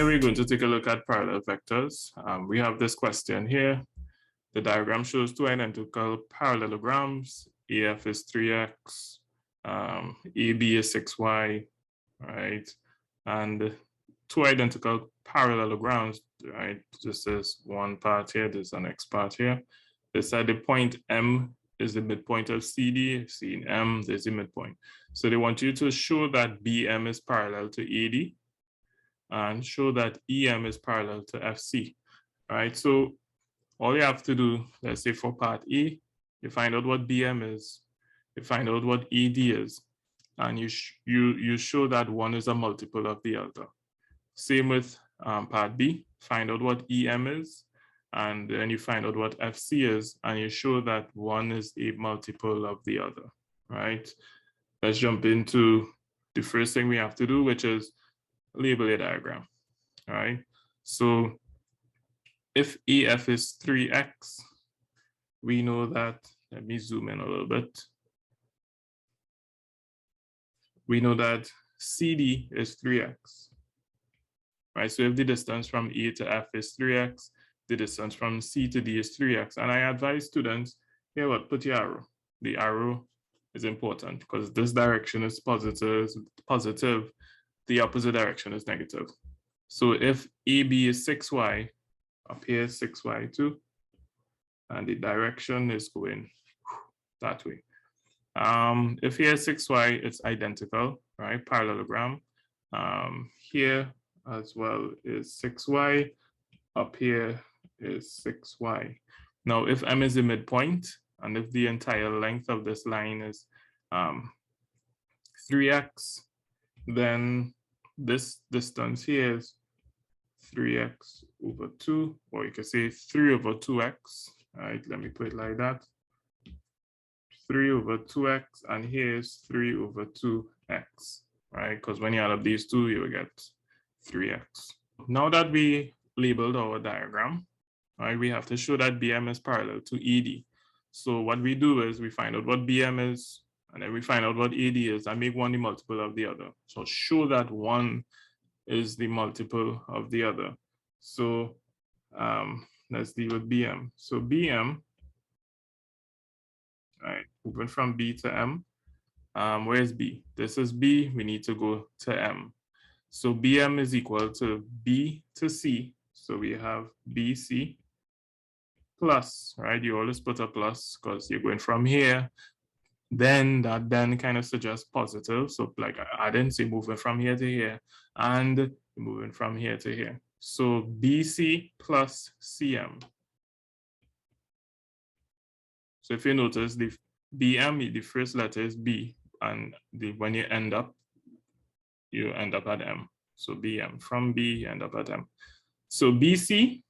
we're going to take a look at parallel vectors. We have this question here. The diagram shows two identical parallelograms. AF is 3x, AB is 6y, right? And two identical parallelograms, right? This is one part here, this is the next part here. They said the point M is the midpoint of CD, seen M, there's the midpoint. So they want you to show that BM is parallel to AD and show that EM is parallel to FC, right? So all you have to do, let's say for part A, you find out what BM is, you find out what AD is, and you show that one is a multiple of the other. Same with part B, find out what EM is, and then you find out what FC is, and you show that one is a multiple of the other, right? Let's jump into the first thing we have to do, which is label a diagram, all right? So if AF is 3x, we know that, let me zoom in a little bit. We know that CD is 3x, right? So if the distance from A to F is 3x, the distance from C to D is 3x. And I advise students, here what, put your arrow. The arrow is important because this direction is positive, the opposite direction is negative. So if AB is 6y, up here is 6y too, and the direction is going that way. If here is 6y, it's identical, right? Parallelogram. Here as well is 6y, up here is 6y. Now, if M is the midpoint, and if the entire length of this line is 3x, then this distance here is 3x over 2, or you can say 3 over 2x. All right, let me put it like that. 3 over 2x, and here's 3 over 2x, right? Because when you add up these two, you will get 3x. Now that we labeled our diagram, right, we have to show that BM is parallel to AD. So what we do is we find out what BM is, and then we find out what AD is, and make one the multiple of the other. So show that one is the multiple of the other. So let's deal with BM. So BM, right, moving from B to M. Where's B? This is B, we need to go to M. So BM is equal to B to C. So we have BC plus, right? You always put a plus because you're going from here. Then that then kind of suggests positive. So like I didn't say moving from here to here and moving from here to here. So BC plus CM. So if you notice the BM, the first letter is B, and when you end up at M. So BM, from B, you end up at M. So BC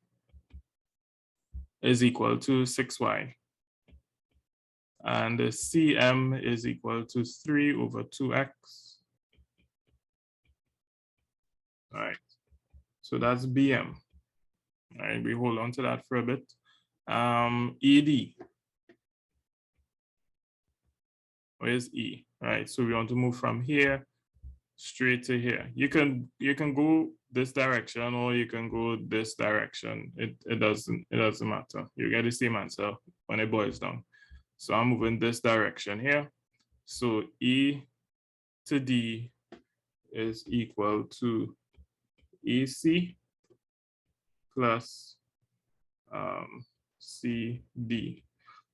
is equal to 6y. And CM is equal to 3 over 2x. All right, so that's BM. All right, we hold on to that for a bit. ED. Where's E? All right, so we want to move from here straight to here. You can go this direction or you can go this direction. It doesn't matter. You get the same answer when it boils down. So I'm moving this direction here. So E to D is equal to AC plus CD.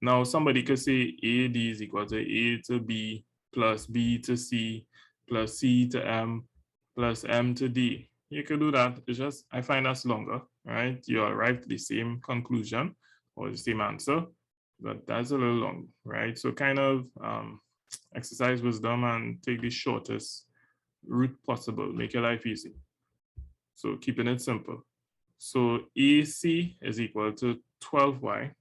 Now somebody could say AD is equal to A to B plus B to C plus C to M plus M to D. You could do that. It's just, I find that's longer, right? You arrive at the same conclusion or the same answer, but that's a little long, right? So kind of exercise wisdom and take the shortest route possible, make your life easy. So keeping it simple. So AC is equal to 12y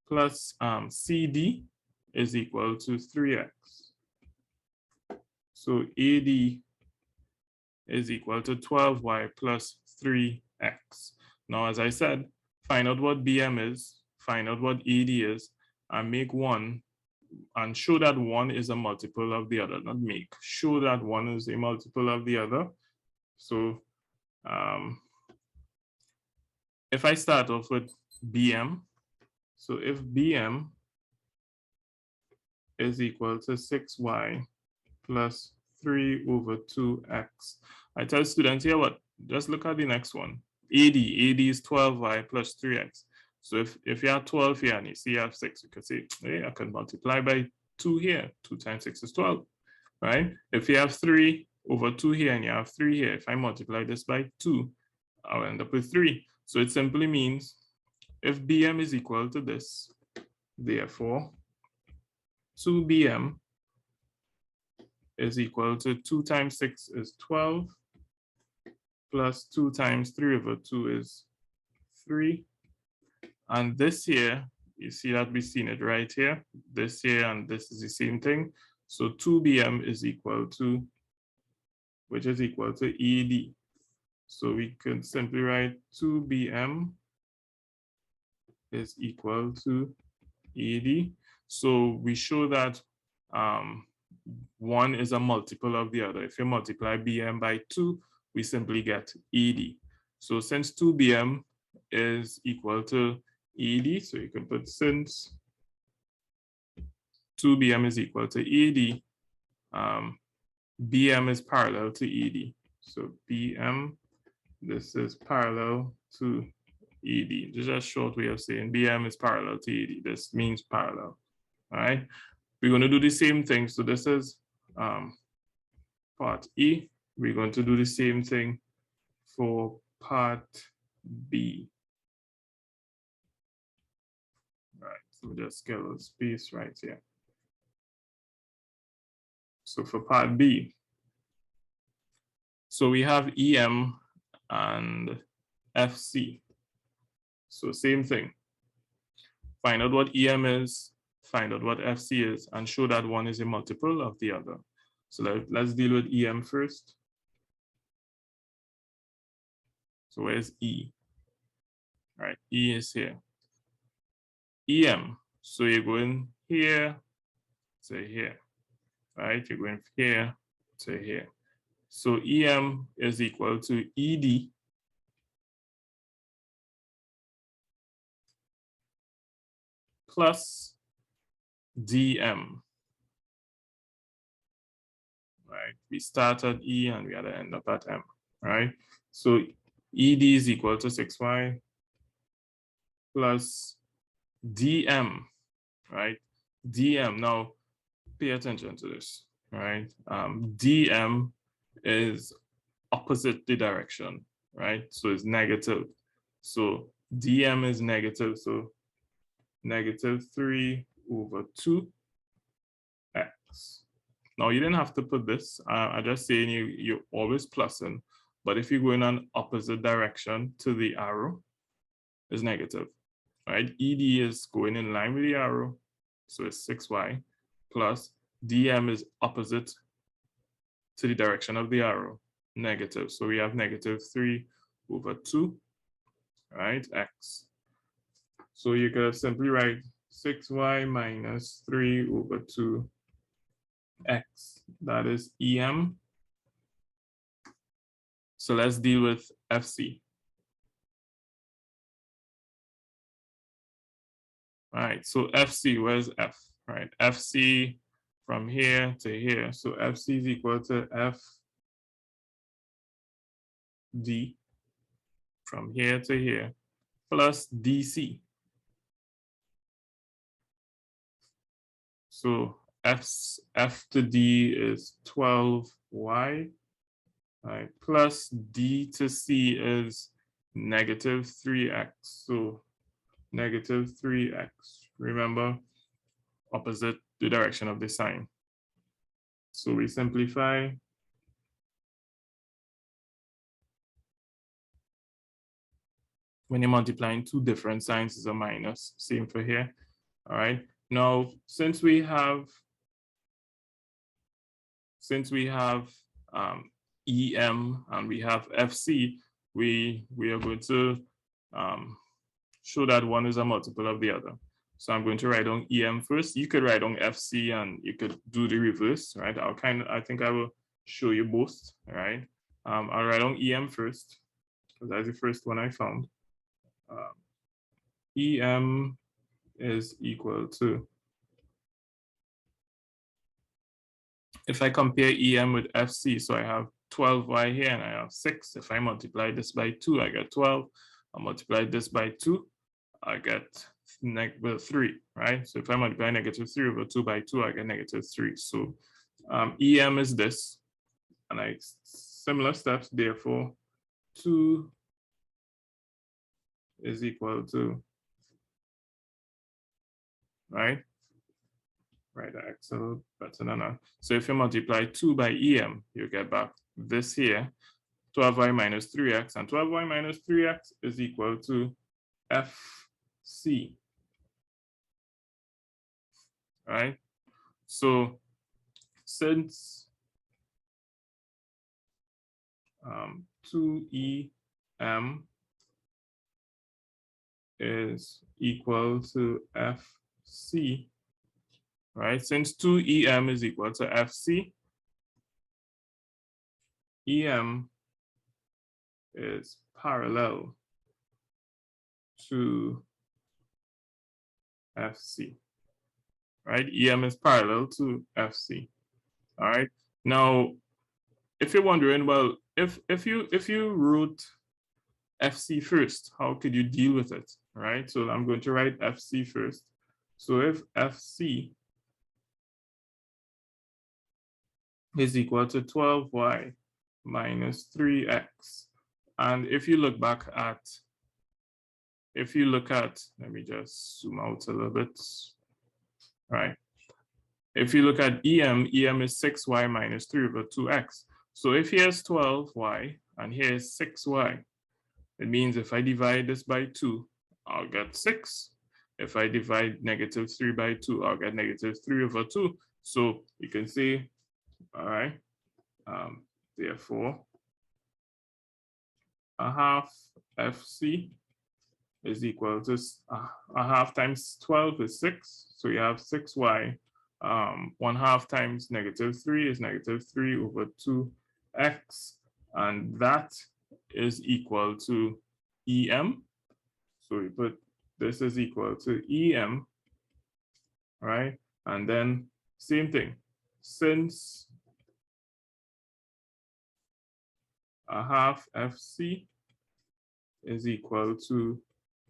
plus CD is equal to 3x. So AD is equal to 12y plus 3x. Now, as I said, find out what BM is, find out what AD is, and make one and show that one is a multiple of the other, not make, show that one is a multiple of the other. So if I start off with BM, so if BM is equal to 6y plus 3 over 2x, I tell students here what, just look at the next one. AD is 12y plus 3x. So if you have 12 here and you see you have 6, you could say, hey, I can multiply by 2 here. 2 times 6 is 12, right? If you have 3 over 2 here and you have 3 here, if I multiply this by 2, I'll end up with 3. So it simply means if BM is equal to this, therefore 2BM is equal to 2 times 6 is 12, plus 2 times 3 over 2 is 3. And this here, you see that we've seen it right here. This here and this is the same thing. So 2BM is equal to, which is equal to ED. So we can simply write 2BM is equal to ED. So we show that one is a multiple of the other. If you multiply BM by 2, we simply get ED. So since 2BM is equal to ED, so you can put since 2BM is equal to ED, BM is parallel to ED. So BM, this is parallel to ED. This is a short way of saying BM is parallel to ED. This means parallel. All right. We're going to do the same thing. So this is part E. We're going to do the same thing for part B. All right. So just get a little space right here. So for part B, so we have EM and FC. So same thing. Find out what EM is, find out what FC is, and show that one is a multiple of the other. So let's deal with EM first. So where's E? All right, E is here. EM, so you're going here to here, right? You're going here to here. So EM is equal to ED plus DM, right? We start at E and we gotta end up at M, right? So ED is equal to 6y plus DM, right? DM, now pay attention to this, right? DM is opposite the direction, right? So it's negative. So DM is negative, so negative 3 over 2x. Now you didn't have to put this. I'm just saying you're always plussing, but if you go in an opposite direction to the arrow, it's negative, right? ED is going in line with the arrow, so it's 6y plus DM is opposite to the direction of the arrow, negative. So we have negative 3 over 2, right, x. So you could simply write 6y minus 3 over 2x. That is EM. So let's deal with FC. All right, so FC, where's F? Right, FC from here to here. So FC is equal to FD from here to here plus DC. So F to D is 12y, right, plus D to C is negative 3x. So negative 3x. Remember, opposite the direction of the sign. So we simplify. When you're multiplying two different signs, is a minus. Same for here. All right. Now, since we have EM and we have FC, we are going to show that one is a multiple of the other. So I'm going to write down EM first. You could write down FC and you could do the reverse, right? I think I will show you both, right? I'll write down EM first because that's the first one I found. EM is equal to, if I compare EM with FC, so I have 12y here and I have 6. If I multiply this by 2, I get 12. I multiply this by 2, I get -3, right? So if I multiply -3 over 2 by 2, I get -3. So EM is this, and I similar steps, therefore 2 is equal to, right? Right, Excel better than that. So if you multiply 2 by EM, you get back this here, 12y minus 3x, and 12y minus 3x is equal to FC, right? So since 2EM is equal to FC, right? Since 2EM is equal to FC, EM is parallel to FC, right? EM is parallel to FC, all right? Now, if you're wondering, well, if you wrote FC first, how could you deal with it, right? So I'm going to write FC first. So if FC is equal to 12y minus 3x, and if you look at, let me just zoom out a little bit, right? If you look at EM is 6y minus 3 over 2x. So if here's 12y and here's 6y, it means if I divide this by 2, I'll get 6. If I divide -3 by 2, I'll get -3 over 2. So you can say, all right, therefore, a half FC is equal to a half times 12 is 6. So you have 6y. 1/2 times -3 is -3 over 2x, and that is equal to EM. So we put this is equal to EM, right? And then same thing, since a half FC is equal to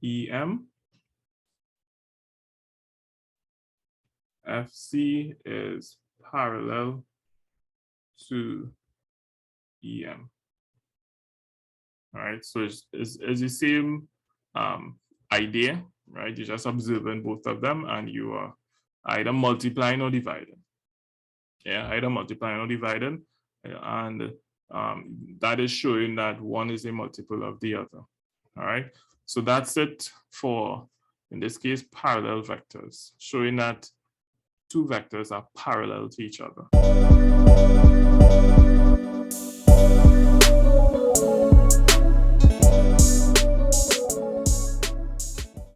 EM, FC is parallel to EM. All right, so it's the same idea, right? You're just observing both of them and you are either multiplying or dividing. Yeah, either multiplying or dividing. And that is showing that one is a multiple of the other. All right, so that's it for, in this case, parallel vectors, showing that two vectors are parallel to each other.